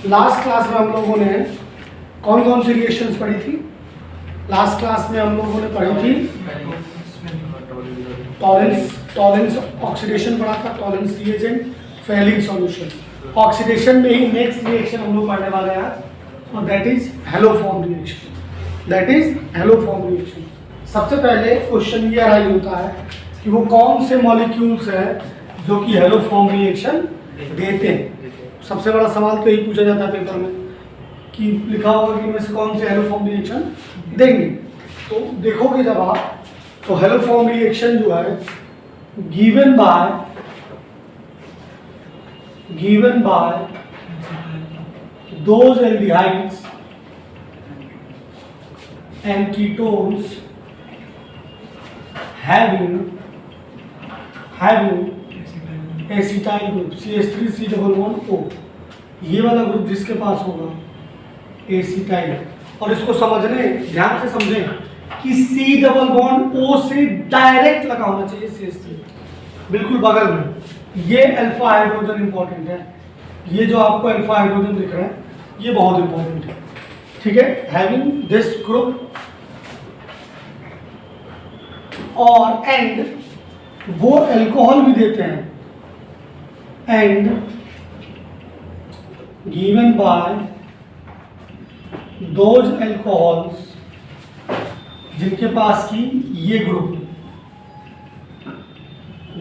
Last class में हम लोगों ने कौन कौन सी रिएक्शंस पढ़ी थी? लास्ट क्लास में हम लोगों ने पढ़ी थी टॉलेंस ऑक्सीडेशन पढ़ा था, Tollens reagent, Fehling solution. Oxidation में ही नेक्स्ट रिएक्शन हम लोग पढ़ने वाले हैं आज, और that is haloform reaction. That is haloform reaction. सबसे पहले क्वेश्चन ये अराइज होता है कि वो कौन से मॉलिक्यूल्स हैं जो कि हैलोफॉर्म रिएक्शन देते हैं। सबसे बड़ा सवाल तो यही पूछा जाता है पेपर में कि लिखा होगा कि इनमें से कौन से हैलोफॉर्म रिएक्शन देंगे। तो देखोगे जब आप, तो हैलोफॉर्म रिएक्शन जो है given by those aldehydes and ketones having acetyl group CH3COO, ये वाला ग्रुप जिसके पास होगा एसिटाइल। और इसको समझने, ध्यान से समझें कि C डबल बॉन्ड O से डायरेक्ट लगा होना चाहिए CH3, बिल्कुल बगल में। ये अल्फा हाइड्रोजन इंपॉर्टेंट है, ये जो आपको अल्फा हाइड्रोजन दिख रहा है ये बहुत इंपॉर्टेंट है, ठीक है। हैविंग दिस ग्रुप और एंड वो अल्कोहल भी देते हैं, and given by those alcohols जिनके पास की ये ग्रुप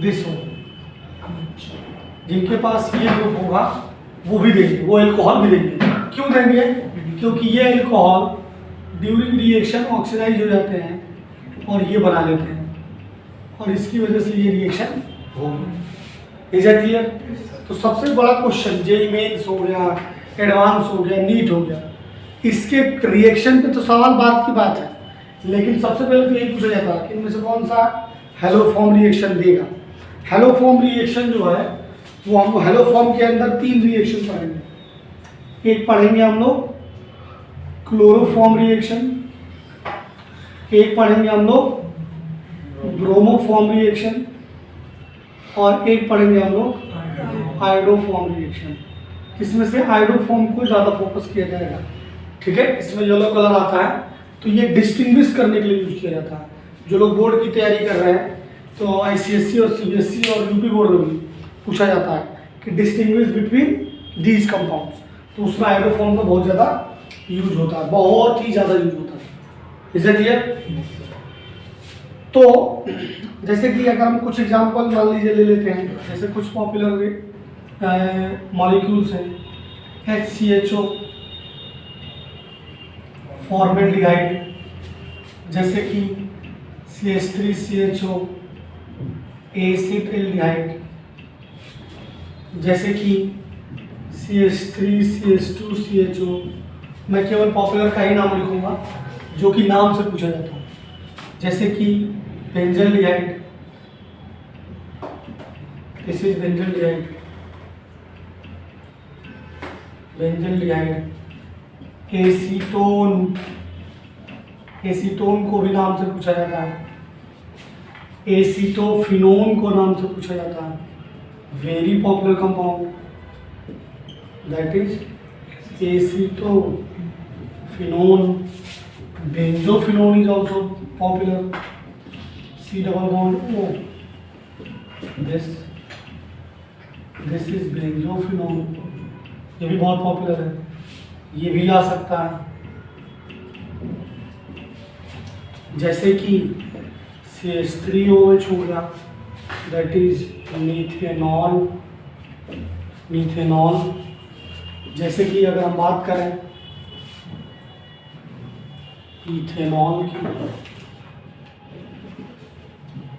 दिस हो, जिनके पास ये ग्रुप होगा वो भी देंगे, वो अल्कोहल भी देंगे। क्यों देंगे? क्योंकि ये अल्कोहल ड्यूरिंग रिएक्शन ऑक्सीडाइज हो जाते हैं और ये बना लेते हैं, और इसकी वजह से ये रिएक्शन होगी। Is it clear? तो सबसे बड़ा क्वेश्चन जेईई मेंस हो गया, एडवांस हो गया, नीट हो गया, इसके रिएक्शन पे तो सवाल बात की बात है, लेकिन सबसे पहले तो यही पूछा जाता है कि इनमें से कौन सा हैलोफॉर्म रिएक्शन देगा। हैलोफॉर्म रिएक्शन जो है वो हम हैलोफॉर्म के अंदर 3 रिएक्शन पढ़ेंगे। एक पढ़ेंगे हम लोग क्लोरोफॉर्म रिएक्शन, एक पढ़ेंगे हम लोग ब्रोमोफॉर्म रिएक्शन, और एक पढ़ेंगे हम लोग आयोडोफॉर्म रिएक्शन। इसमें से आयोडोफॉर्म को ज़्यादा फोकस किया जाएगा, ठीक है। इसमें येलो कलर आता है तो ये डिस्टिंग्विश करने के लिए यूज किया जाता है। जो लोग बोर्ड की तैयारी कर रहे हैं तो ICSE और CBSE और UP बोर्ड में भी पूछा जाता है कि डिस्टिंग्विश बिटवीन दीज कंपाउंड्स, तो उसमें आयोडोफॉर्म का बहुत ज़्यादा यूज होता है, बहुत ही ज़्यादा यूज होता है। Is it clear? तो जैसे कि अगर हम कुछ एग्जांपल मान लीजिए ले लेते हैं, जैसे कुछ पॉपुलर मॉलिक्यूल्स हैं, HCHO, फॉर्मेल्डिहाइड, जैसे कि CH3CHO, एसिटाल्डिहाइड, जैसे कि CH3CH2CHO। मैं केवल पॉपुलर का ही नाम लिखूंगा जो कि नाम से पूछा जाता है, जैसे कि benzaldehyde, this is benzaldehyde, acetone को भी नाम से पूछा जाता है, एसीटोफिनोन को नाम से पूछा जाता है, very popular compound, that is acetophenone. Benzophenone is also popular, C double bond O, this is benzophenone, ये भी बहुत पॉपुलर है, ये भी आ सकता है। जैसे कि CH3OH हो गया, दैट इज मीथेनॉल। जैसे कि अगर हम बात करें इथेनॉल की,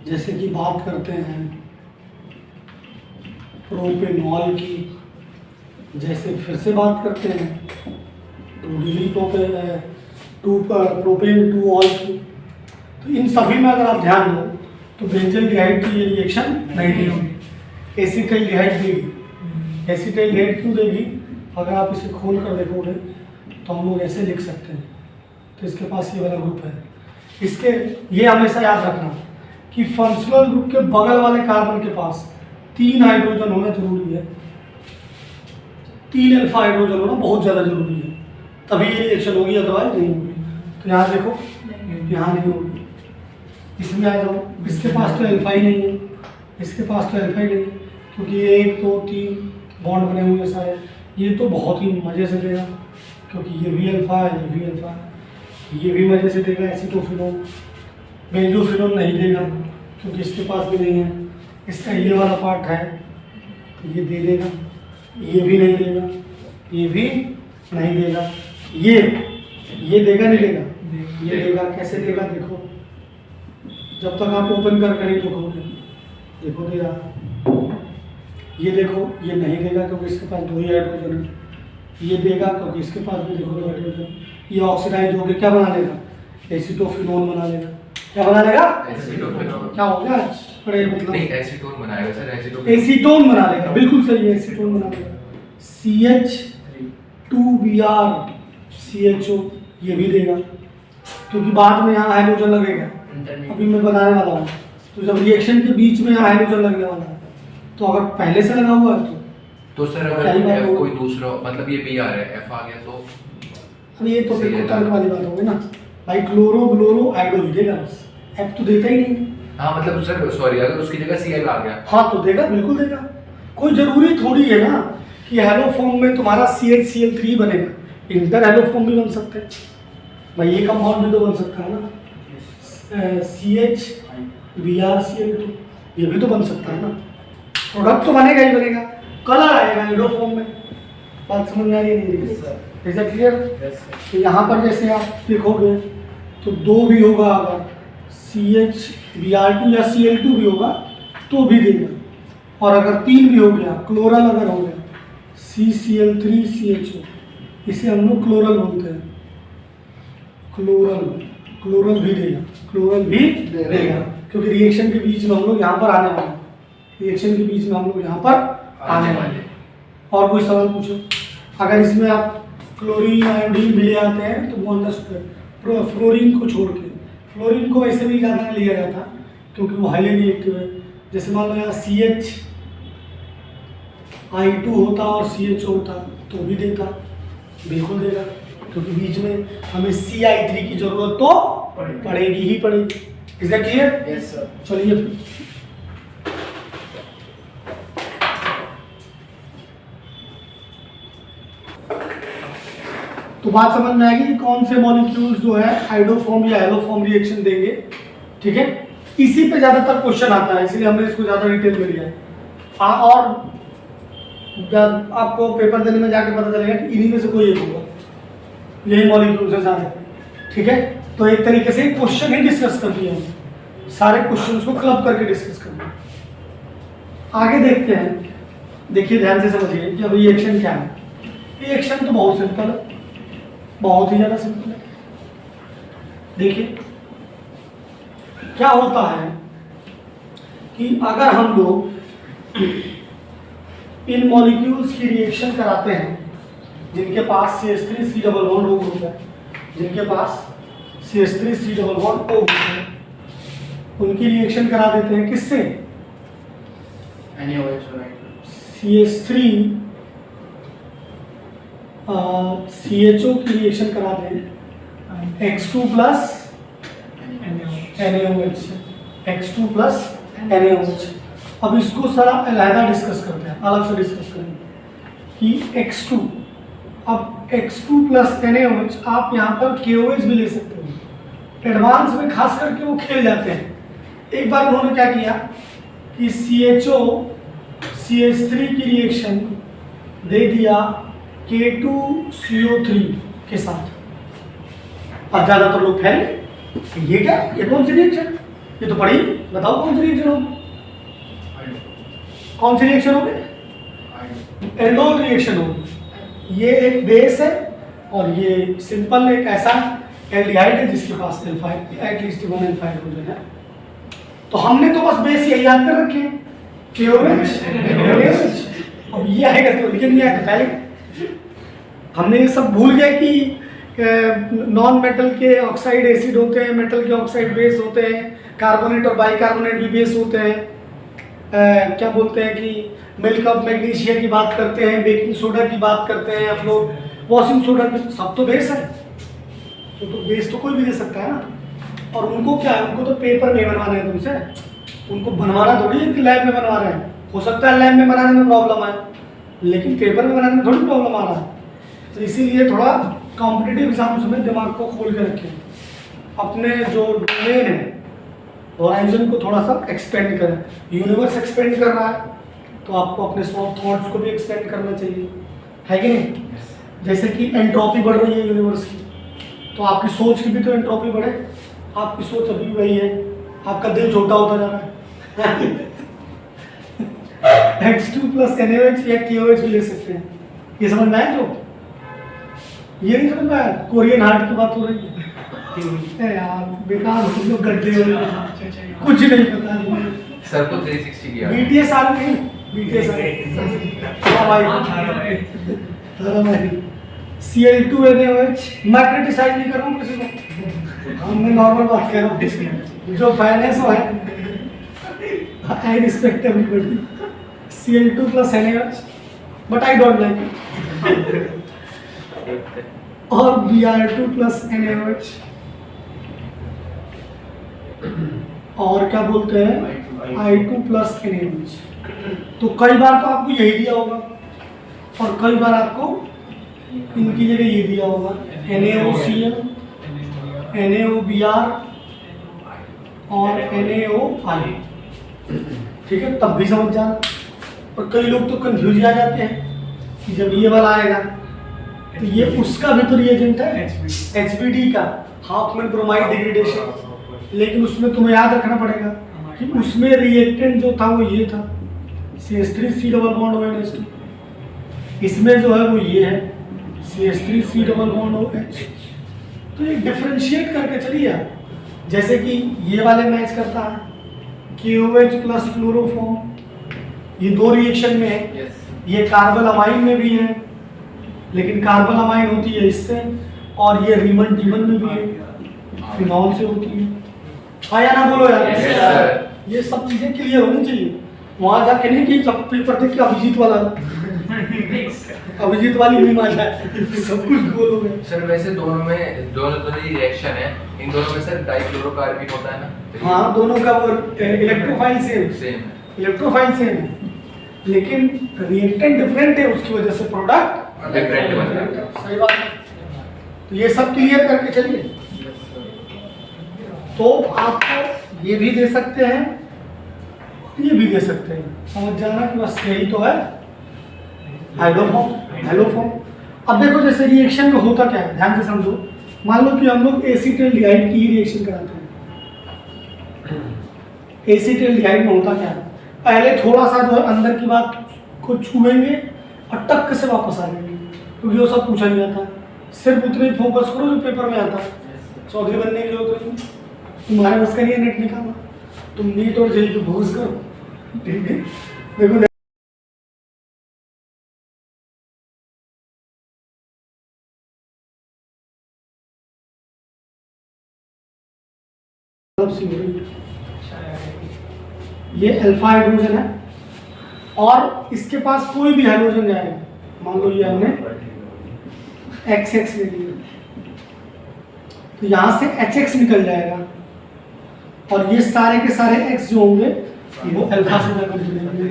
जैसे कि बात करते हैं प्रोपेनॉल की, जैसे फिर से बात करते हैं प्रोपेन 2ऑल की, तो इन सभी में अगर आप ध्यान दो तो बेंजल्डिहाइड की ये रिएक्शन नहीं होगी, एसिटाल्डिहाइड देगी। एसिटाल्डिहाइड क्यों देगी? अगर आप इसे खोल कर देखोगे तो हम लोग ऐसे लिख सकते हैं, तो इसके पास ये वाला ग्रुप है। इसके ये हमेशा याद रखना कि फंक्शनल ग्रुप के बगल वाले कार्बन के पास 3 हाइड्रोजन होना जरूरी है। 3 अल्फा हाइड्रोजन होना बहुत ज़्यादा जरूरी है, तभी ये रिएक्शन होगी, अदरवाइज नहीं होगी। तो यहाँ देखो, यहाँ नहीं होगी। इसमें आ जाओ, इसके पास तो अल्फा ही नहीं है, इसके पास तो अल्फा ही नहीं है, क्योंकि ये 1 2 3 बॉन्ड बने हुए हैं सारे। ये तो बहुत ही मज़े से देगा, क्योंकि ये भी अल्फा है, ये भी अल्फा है, ये भी मज़े से देगा एसीटोफिनोन। बेंजोफिनोन नहीं देगा, क्योंकि इसके पास भी नहीं है। इसका ये वाला पार्ट है, तो ये दे देगा। ये भी नहीं देगा, ये भी नहीं देगा। ये देगा नहीं देगा? ये देगा। कैसे देगा देखो, जब तक आप ओपन करके नहीं देखोगे। देखो दे रहा, ये देखो, ये नहीं देगा क्योंकि इसके पास 2 ही हाइड्रोजन है। ये देगा क्योंकि इसके पास भी देखो 2 हाइड्रोजन। ये ऑक्सीडाइज होकर क्या बना लेगा? एसीटोफिनोन बना लेगा। क्या बना लेगा? एसीटोफिनोन। क्या हो गया? बड़े मतलब नहीं, एसीटोन बनाएगा सर। एसीटोन बना लेगा, बिल्कुल सही है, एसीटोन बना लेगा। CH2Br CHO ये भी देगा, क्योंकि बाद में यहाँ हाइड्रोजन लगेगा। अभी मैं बनाने वाला हूँ, तो जब रिएक्शन के बीच में यहाँ हाइड्रोजन लगने वाला है, तो अगर पहले से लगा हुआ है तो सर अगर F कोई दूसरा, मतलब ये Br है, F आ गया तो अब ये तो बिल्कुल तर्क वाली बात होगी ना भाई। क्लोरो ब्लोरो आइडो ही देगा बस, F तो देता ही नहीं। हाँ मतलब सर सॉरी, अगर उसकी जगह Cl आ गया हाँ तो देगा, बिल्कुल देगा। कोई जरूरी थोड़ी है ना कि हेलो फॉर्म में तुम्हारा CH Cl3 बनेगा, इंटर हेलो फॉर्म भी बन सकते हैं भाई। ये कंपाउंड भी तो बन सकता है ना, CH Br Cl2 ये भी तो बन सकता है ना। प्रोडक्ट तो बनेगा ही बनेगा, कलर आएगा हेलो फॉर्म में। बात समझ में आ रही है? नहीं इज इट क्लियर? तो यहाँ पर जैसे आप देखोगे तो 2 भी होगा, अगर CH Br2 या Cl2 भी होगा तो भी देगा, और अगर 3 भी हो गया, क्लोरल अगर हो गया CCl3 CHO, इसे हम लोग क्लोरल बोलते हैं। क्लोरल भी देगा, क्लोरल भी देगा, क्योंकि रिएक्शन के बीच में हम लोग यहाँ पर आने वाले हैं। रिएक्शन के बीच में हम लोग यहाँ पर आने वाले हैं। और कोई सवाल पूछो। अगर इसमें आप क्लोरीन आयोडीन भी ले आते हैं तो वो अंदर फ्लोरीन को छोड़ के, फ्लोरीन को ऐसे भी ज़्यादा लिया जाता क्योंकि वो हाईली रिएक्टिव है। जैसे मान लो यहाँ CH2 होता और CHO होता तो भी देता, बिल्कुल देगा, क्योंकि बीच में हमें CI3 की जरूरत तो पड़ेगी ही पड़ेगी। Is that clear? Yes sir. चलिए तो बात समझ में आएगी कि कौन से मॉलिक्यूल्स जो है हाइड्रोफॉर्म या एलोफॉर्म रिएक्शन देंगे। ठीक है, इसी पे ज्यादातर क्वेश्चन आता है, इसलिए हमने इसको ज्यादा डिटेल में लिया है। और जब आपको पेपर देने में जाके पता चलेगा कि इन्हीं में से कोई एक होगा, यही मॉलिक्यूल्स है सारे। ठीक है, तो एक तरीके से क्वेश्चन ही डिस्कस कर दिए हैं, सारे क्वेश्चंस को क्लब करके डिस्कस कर दिया। आगे देखते हैं, देखिए ध्यान से समझिए कि अब रिएक्शन क्या है। रिएक्शन तो बहुत सिंपल है, बहुत ही ज्यादा सिंपल है। देखिए क्या होता है कि अगर हम लोग इन मॉलिक्यूल्स की रिएक्शन कराते हैं जिनके पास CH3 C double bond O group है, जिनके पास CH3 C double bond O group है, उनकी रिएक्शन करा देते हैं किससे? CH3 CHO की रिएक्शन करा दें X2 plus NaOH, X2 plus NaOH। अब इसको सारा अलहदा डिस्कस करते हैं, अलग से डिस्कस करेंगे कि X2, अब X2 प्लस NaOH आप यहाँ पर KOH भी ले सकते हो। एडवांस में खास करके वो खेल जाते हैं। एक बार उन्होंने क्या किया कि CHO CH3 की रिएक्शन दे दिया K2CO3 के साथ। अब ज़्यादातर लोग फैले ये क्या, ये कौन सी रिएक्शन, ये तो पढ़ी, बताओ कौन सी रिएक्शन होगी? कौन सी रिएक्शन होगी? एल्डोल रिएक्शन होगी। ये एक बेस है और ये सिंपल एक ऐसा एल्डिहाइड है जिसके पास एटलीस्ट 1 अल्फा हाइड्रोजन है। तो हमने तो बस बेस यही याद कर रखे KOH। अब ये आएगा तो ये नहीं आएगा, पहले हमने ये सब भूल गए कि नॉन मेटल के ऑक्साइड एसिड होते हैं, मेटल के ऑक्साइड बेस होते हैं, कार्बोनेट और बाइकार्बोनेट भी बेस होते हैं। क्या बोलते हैं कि मिल्क ऑफ मैग्नीशिया की बात करते हैं, बेकिंग सोडा की बात करते हैं हम लोग, वॉशिंग सोडा की, सब तो बेस है। तो बेस तो कोई भी दे सकता है ना। और उनको क्या है, उनको तो पेपर में बनवाना है तुमसे, उनको बनवाना थोड़ी है कि लैब में बनवा रहे हैं। हो सकता है लैब में बनाने में प्रॉब्लम आए, लेकिन पेपर में बनाने में थोड़ी प्रॉब्लम आ रहा है। तो इसीलिए थोड़ा कॉम्पिटिटिव एग्जाम्स में दिमाग को खोल के रखें, अपने जो डोमेन है होराइजन को थोड़ा सा एक्सपेंड करें। यूनिवर्स एक्सपेंड कर रहा है तो आपको अपने थॉट्स को भी एक्सपेंड करना चाहिए, है कि नहीं? जैसे कि एंट्रोपी बढ़ रही है यूनिवर्स की, तो आपकी सोच की भी तो एंट्रोपी बढ़े। आपकी सोच अभी भी वही है, आपका दिल छोटा होता जा रहा है। H2 प्लस NaOH या KOH भी ले सकते हैं। ये समझ में आया? जो ये नहीं समझ में आया, कोरियन हार्ट की बात हो रही है यार, बेकार तुम लोग गड्ढे हो, कुछ नहीं पता है। सर को 360 किया BTS आ रही है, BTS आ रही है। Cl2 NaOH, मैं क्रिटिसाइज नहीं कर रहा हूँ किसी को, मैं नॉर्मल बात कर रहा हूँ। जो फैन है सो है, I respect everybody. Cl2 plus NaOH, but I don't like it. और Br2 plus NaOH, और क्या बोलते हैं I2 plus NaOH। तो कई बार तो आपको यही दिया होगा और कई बार आपको इनकी जगह ये दिया होगा, NaOCl, NaOBr और NaOI। ठीक है, तब भी समझ जाना। और कई लोग तो कंफ्यूज आ जाते हैं कि जब ये वाला आएगा तो ये उसका भी तो रिएजेंट है HBD का, हाफमैन ब्रोमाइड डिग्रेडेशन। लेकिन उसमें तुम्हें याद रखना पड़ेगा कि उसमें रिएक्टेंट जो था वो ये था, CH3C डबल बॉन्ड ONH2। इसमें जो है वो ये है, CH3C डबल बॉन्ड OH। तो ये डिफरेंशिएट करके चलिए आप। जैसे कि ये वाले मैच करता है KOH प्लस क्लोरोफॉर्म, ये दो रिएक्शन में है। ये कार्बन अमाइन में भी है, लेकिन कार्बन अमाइन होती है इससे, और ये रीमन डीमन में भी है, फिनॉल से होती है। आया ना, बोलो यार। ये सब चीजें क्लियर होनी चाहिए। वहां जाके नहीं कि जब पेपर देख के अभिजीत वाला अभिजीत वाली मीम आ जाए, सब कुछ बोलोगे। सर वैसे दोनों ही रिएक्शन है, इन दोनों में सर डाइक्लोरोकार्बन होता है ना? हाँ, दोनों का वो इलेक्ट्रोफाइल सेम है, इलेक्ट्रोफाइल सेम है, लेकिन रिएक्टेंट डिफरेंट है, उसकी वजह से प्रोडक्ट डिफरेंट बनता है। सही बात है। तो ये सब क्लियर करके चलिए। तो आपको ये भी दे सकते हैं, ये भी दे सकते हैं, समझ जाना कि बस यही तो है हाइड्रोफॉर्म। अब देखो जैसे रिएक्शन में होता क्या है, ध्यान से समझो। मान लो कि हम लोग एसीटल्डिहाइड की रिएक्शन कराते हैं। एसीटल्डिहाइड में होता क्या है, पहले थोड़ा सा जो है अंदर की बात को छुएंगे और टक से वापस आ जाएंगे, क्योंकि वो सब पूछा नहीं जाता। सिर्फ उतने ही फोकस करो जो पेपर में आता है। चौधरी बनने की जरूरत नहीं, तुम्हारे बस का नहीं है नेट निकालना, तुम नीट और जेई पे फोकस करो, ठीक है? देखो ये अल्फा हाइड्रोजन है और इसके पास कोई भी हाइड्रोजन जाएगा। मान लो ये हमने XX ले लिया, तो यहाँ से HX निकल जाएगा और ये सारे के सारे X जो होंगे वो अल्फा से जाकर जुड़ेंगे।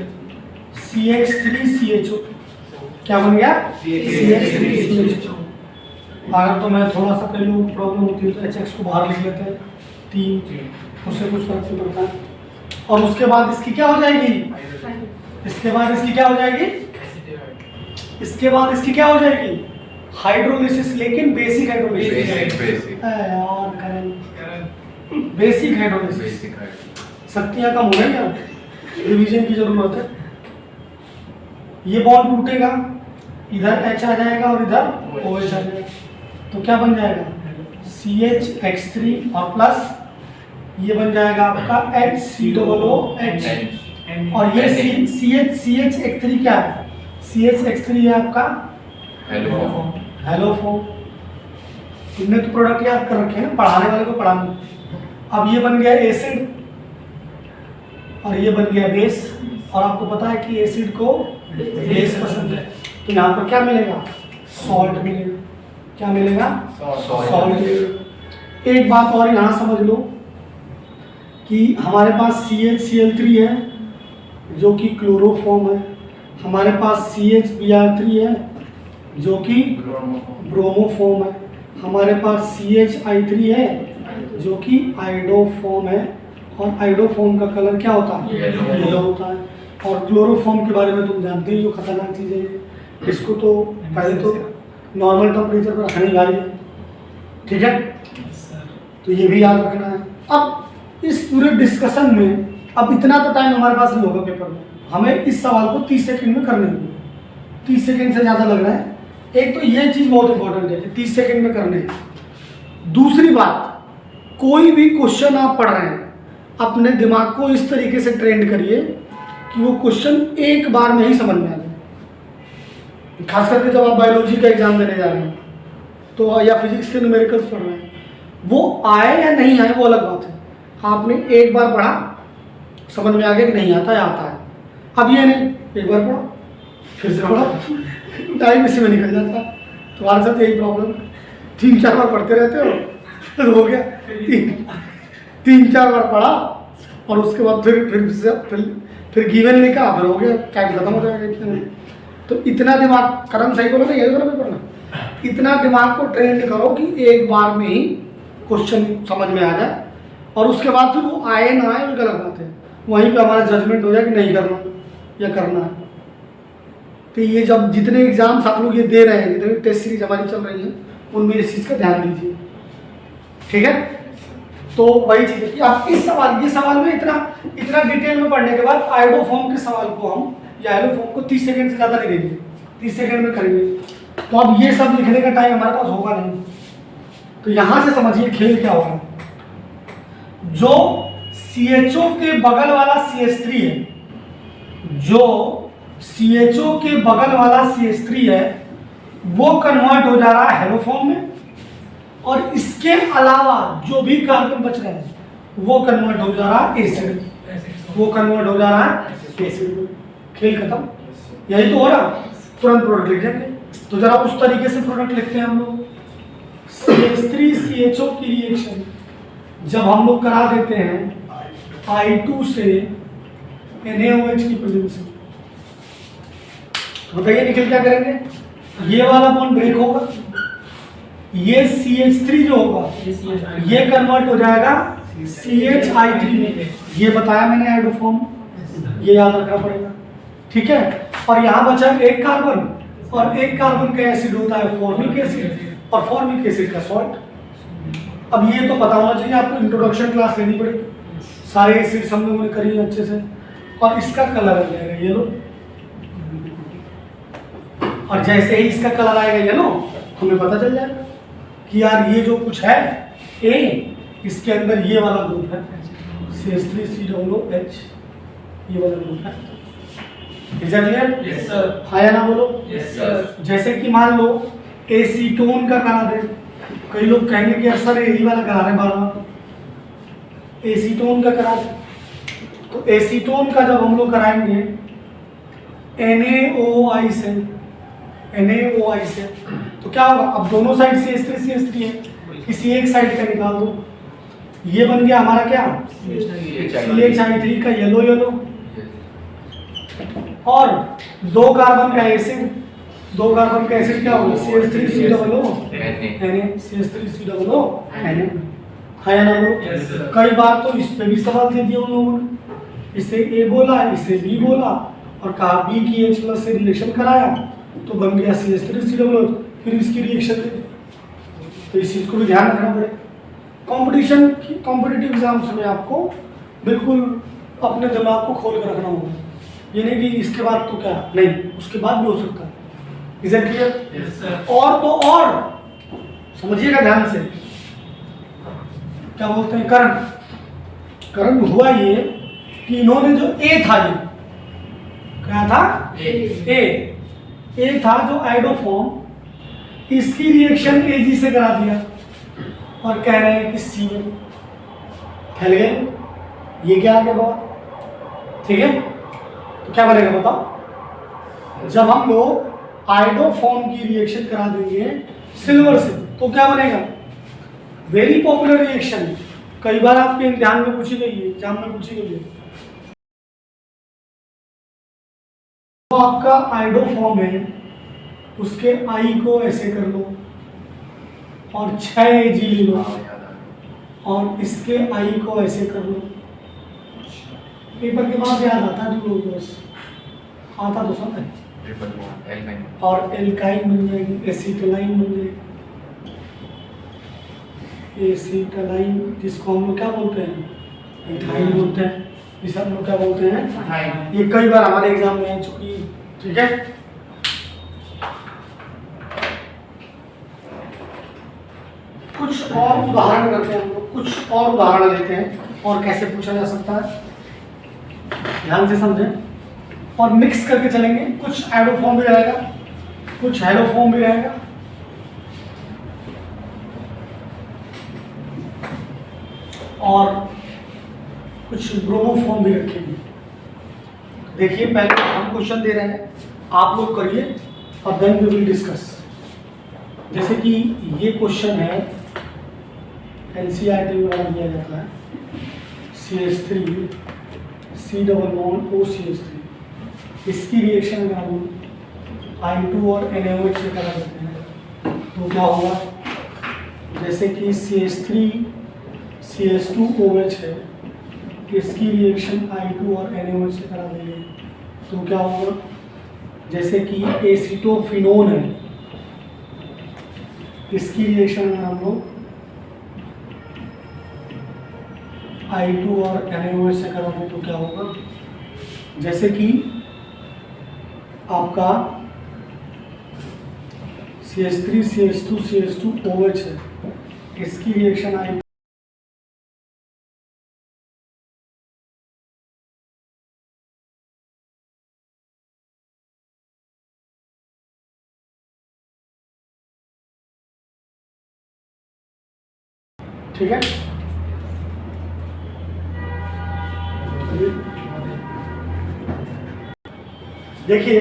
CH3CHO क्या बन गया? CH3CHO। अगर तो मैं थोड़ा सा कई लोग प्रॉब्लम होती है तो HX को बाहर लिख लेते हैं 3, उससे कुछ फर्क नहीं पड़ता। और उसके बाद इसकी क्या हो जाएगी? इसके बाद इसकी क्या हो जाएगी? इसके बाद इसकी क्या हो जाएगी? हाइड्रोलिसिस, लेकिन बेसिक हाइड्रोलिसिस। यार करें बेसिक हाइड्रोलिसिस, शक्तियाँ कम हो गई क्या? रिवीजन की जरूरत है। ये बॉन्ड टूटेगा, इधर H आ जाएगा और इधर OH आ जाएगा, तो क्या बन जाएगा? CH3 और प्लस ये बन जाएगा आपका HCOOH। और ये CH3 क्या है? CH3 है आपका हेलोफॉर्म। तुमने तो प्रोडक्ट याद कर रखे हैं, पढ़ाने वाले को पढ़ाना। अब ये बन गया एसिड और ये बन गया बेस। और आपको पता है कि एसिड को बेस पसंद है, तो यहाँ पर क्या मिलेगा? सॉल्ट मिलेगा। क्या मिलेगा? सॉल्ट मिलेगा। एक बात और यहाँ समझ लो कि हमारे पास CHCl3 है जो कि क्लोरोफॉर्म है, हमारे पास CHBr3 है जो कि ब्रोमोफॉर्म है, हमारे पास CHI3 है जो कि आइडोफॉर्म है, और आइडोफॉर्म का कलर क्या होता है? येलो होता है। और क्लोरोफॉर्म के बारे में तुम जानते ही जो खतरनाक चीज़ है, इसको तो पहले तो नॉर्मल टेम्परेचर पर रखने वाली है, ठीक है? तो ये भी याद रखना है। अब इस पूरे डिस्कशन में अब इतना तो टाइम हमारे पास नहीं होगा पेपर में, हमें इस सवाल को 30 सेकंड में करने होंगे। 30 सेकंड से ज़्यादा लग रहा है। एक तो ये चीज़ बहुत इंपॉर्टेंट है कि 30 सेकंड में करने हैं। दूसरी बात, कोई भी क्वेश्चन आप पढ़ रहे हैं अपने दिमाग को इस तरीके से ट्रेंड करिए कि वो क्वेश्चन एक बार में ही समझ में आ जाए। खास करके जब आप बायोलॉजी का एग्जाम देने जा रहे हैं तो, या फिजिक्स के न्यूमेरिकल्स पढ़ रहे हैं, वो आए या नहीं आए वो अलग बात है। आपने एक बार पढ़ा, समझ में आ गया कि नहीं आता है, आता है। अब ये नहीं, एक बार पढ़ा फिर से पढ़ा, टाइम इसी में निकल जाता है। तुम्हारे साथ यही प्रॉब्लम है, 3-4 बार पढ़ते रहते हो, फिर हो गया 3-4 बार पढ़ा और उसके बाद फिर गिवन लिखा, फिर हो गया, टाइम खत्म हो जाएगा इतने में। तो इतना दिमाग, करम सही बोलो ना, यही बोलो पेपर में, इतना दिमाग को ट्रेंड करो कि एक बार में ही क्वेश्चन समझ में आ जाए, और उसके बाद फिर वो आए ना आए वो गलत बात है, वहीं पे हमारा जजमेंट हो जाए कि नहीं करना या करना है। तो ये जब जितने एग्जाम्स आप लोग ये दे रहे हैं, जितनी टेस्ट सीरीज हमारी चल रही है, उनमें इस चीज़ का ध्यान दीजिए, ठीक है? तो वही चीज़ है कि आप इस सवाल, ये सवाल में इतना डिटेल में पढ़ने के बाद आइडोफॉर्म के सवाल को हम, या एलोफॉर्म को 30 सेकंड से ज़्यादा नहीं देंगे, 30 सेकंड में करेंगे। तो अब ये सब लिखने का टाइम हमारे पास होगा नहीं। तो यहाँ से समझिए खेल क्या होगा। जो CHO के बगल वाला CH3 है, जो CHO के बगल वाला CH3 है, वो कन्वर्ट हो जा रहा है हेलोफॉर्म में, और इसके अलावा जो भी कार्बन बच रहे हैं वो कन्वर्ट हो जा रहा है एसिड, वो कन्वर्ट हो जा रहा है एसिड में। खेल खत्म, यही तो हो रहा। तुरंत प्रोडक्ट लिख देंगे। तो जरा उस तरीके से प्रोडक्ट लिखते हैं हम लोग। CH3CHO की रिएक्शन जब हम लोग करा देते हैं I2 से NaOH की प्रेजेंस में, बताइए निकल क्या करेंगे? ये वाला बॉन्ड ब्रेक होगा, ये CH3 जो होगा ये कन्वर्ट हो जाएगा CHI3 में। ये बताया मैंने आइडोफॉर्म, ये याद रखना पड़ेगा, ठीक है? और यहाँ बचा एक कार्बन, और एक कार्बन का एसिड होता है फॉर्मिक एसिड, और फॉर्मिक एसिड का सॉल्ट। अब ये तो पता होना चाहिए आपको, इंट्रोडक्शन क्लास लेनी पड़ेगी, सारे एसिड्स हम लोगों ने करी है अच्छे से। और इसका कलर आ जाएगा येलो, और जैसे ही इसका कलर आएगा येलो, हमें पता चल जाएगा कि यार ये जो कुछ है ए, इसके अंदर ये वाला ग्रुप है CH3COOH, ये वाला ग्रुप है। Is that clear? Yes sir. हाँ या ना बोलो? Yes sir. जैसे कि मान लो एसीटोन का करा दे, कई लोग कहेंगे कि सर यही वाला करा रहे बार-बार, एसीटोन का करा दे। तो एसीटोन का जब हम लोग कराएंगे NaOI से, तो क्या होगा? अब दोनों साइड CH3 है, किसी एक साइड का निकाल दो, ये बन गया हमारा क्या? CHI3 का येलो, और दो कार्बन का एसिड, क्या होगा? CH3COO Na। है ना बोलो? कई बार तो इस पे भी सवाल दे दिया उन लोगों ने, इसे A बोला, इसे B बोला, और कहा B की H+ से रिएक्शन कराया तो बन गया CH3COO, फिर इसकी रिएक्शन दे दी। तो इस चीज़ को भी ध्यान रखना पड़ेगा। कॉम्पिटिटिव एग्जाम्स में आपको बिल्कुल अपने दिमाग को खोल कर रखना होगा, ये नहीं कि इसके बाद तो क्या नहीं, उसके बाद भी हो सकता है। Is it clear? और तो और समझिएगा ध्यान से, क्या बोलते हैं, करंट हुआ ये कि इन्होंने जो ए था, ये क्या था? ए था जो आइडोफॉर्म, इसकी रिएक्शन Ag से करा दिया, और कह रहे हैं कि C में फैल गए। ये क्या आ गया बात? ठीक है, तो क्या बनेगा बताओ? जब हम लोग आयोडोफॉर्म की रिएक्शन करा देंगे सिल्वर से तो क्या बनेगा? वेरी पॉपुलर रिएक्शन, कई बार आपके इम्तिहान में पूछी गई है, एग्जाम में पूछी गई है। तो आपका आयोडोफॉर्म है, उसके आई को ऐसे कर लो और 6 Ag ले लो और इसके आई को ऐसे कर लो। पेपर के बाद याद आता है तुम लोगों को, बस आता तो सब है। और एल्काइन बन जाएगी, एसिटालाइन बन जाएगी। एसिटालाइन जिसको हम लोग क्या बोलते हैं? इथाइल बोलते हैं। इसे हम लोग क्या बोलते हैं? ये कई बार हमारे एग्जाम में आ चुकी है। ठीक है, कुछ और उदाहरण करते हैं हम लोग, कुछ और उदाहरण लेते हैं और कैसे पूछा जा सकता है, ध्यान से समझें और मिक्स करके चलेंगे। कुछ आयोडोफॉर्म भी रहेगा, कुछ हाइड्रोफॉर्म भी रहेगा। और कुछ ब्रोमोफॉर्म भी रखेंगे। देखिए पहले हम क्वेश्चन दे रहे हैं, आप लोग करिए और देन वी विल डिस्कस। जैसे कि ये क्वेश्चन है, एनसीईआरटी में बना दिया जाता है, CH3 C double bond OCH3, इसकी रिएक्शन अगर हम I2 और NaOH से करा देते हैं तो क्या होगा? जैसे कि CH3 CH2OH है, इसकी रिएक्शन I2 और NaOH से करा देंगे तो क्या होगा? जैसे कि एसिटोफिनोन है, इसकी रिएक्शन अगर हम लोग I2 और NaOH से कराते तो क्या होगा? जैसे कि आपका CH3 CH2 CH2OH है, इसकी रिएक्शन I2 ठीक है। देखिए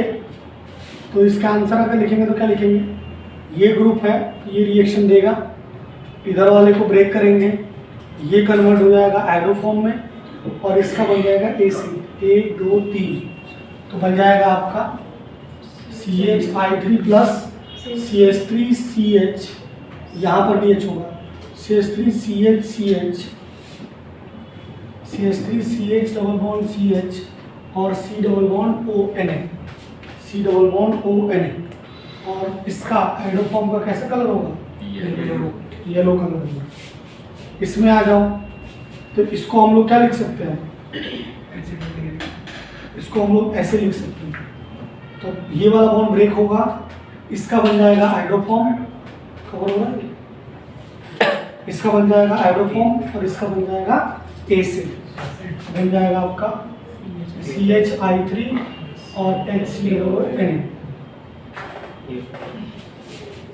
तो इसका आंसर अगर लिखेंगे तो क्या लिखेंगे? ये ग्रुप है, ये रिएक्शन देगा, इधर वाले को ब्रेक करेंगे, ये कन्वर्ट हो जाएगा आयोडोफॉर्म में और इसका बन जाएगा एसिड 1 2 3, तो बन जाएगा आपका CH3 प्लस CH3CH, यहाँ पर भी H होगा, CH3CH CH3CH double bond CH और C double bond ONA, C double bond ONA। और इसका हाइड्रोफॉर्म का कैसा कलर होगा? येलो कलर होगा। इसमें आ जाओ तो इसको हम लोग क्या लिख सकते हैं? इसको हम लोग ऐसे लिख सकते हैं, तो ये वाला बॉन्ड ब्रेक होगा, इसका बन जाएगा हाइड्रोफॉर्म, खबर होगा, इसका बन जाएगा हाइड्रोफॉर्म और इसका बन जाएगा एसिड, बन जाएगा आपका CH3 और HCl।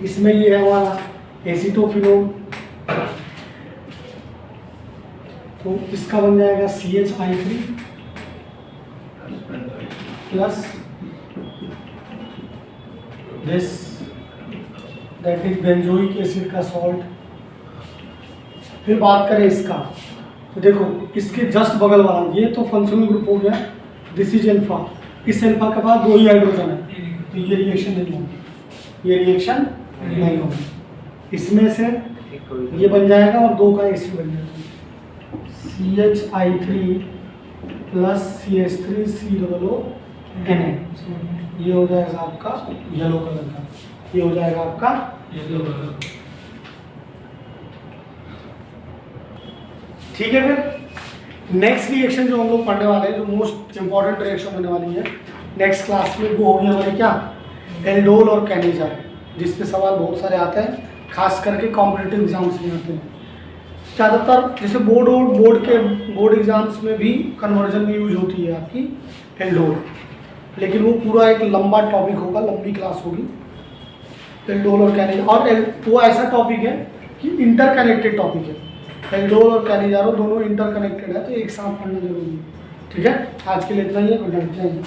इसमें ये है हमारा एसिटोफिनोन, तो इसका बन जाएगा CH3 plus this that is benzoic acid का सॉल्ट। फिर बात करें इसका, तो देखो इसके जस्ट बगल वाला ये तो फंक्शनल ग्रुप हो गया, दिस इज एल्फा, इस एल्फा के पास 2 ही हाइड्रोजन है तो ये रिएक्शन नहीं होगी, ये रिएक्शन नहीं होगी। इसमें से ये बन जाएगा और 2 का एसिड बन जाएगा, CH3 प्लस CH3COONA, ये हो जाएगा आपका येलो कलर का, ये हो जाएगा आपका येलो कलर। ठीक है, फिर नेक्स्ट रिएक्शन जो हम लोग पढ़ने वाले हैं, जो मोस्ट इंपॉर्टेंट रिएक्शन होने वाली है नेक्स्ट क्लास में, वो होगी हमारे क्या? एल्डोल और कैनिजार, जिस पे सवाल बहुत सारे आते हैं, खास करके कॉम्पिटिटिव एग्जाम्स में आते हैं ज़्यादातर। जैसे बोर्ड एग्जाम्स में भी कन्वर्जन में यूज होती है आपकी एल्डोल, लेकिन वो पूरा एक लंबा टॉपिक होगा, लंबी क्लास होगी एल्डोल और कैनिजार। और वो ऐसा टॉपिक है कि इंटरकनेक्टेड टॉपिक है, एल्डोल और कैनिजारो दोनों इंटरकनेक्टेड है, तो एक साथ पढ़ना जरूरी है। ठीक है, आज के लिए इतना ही है। गुड नाइट, जय हिंद।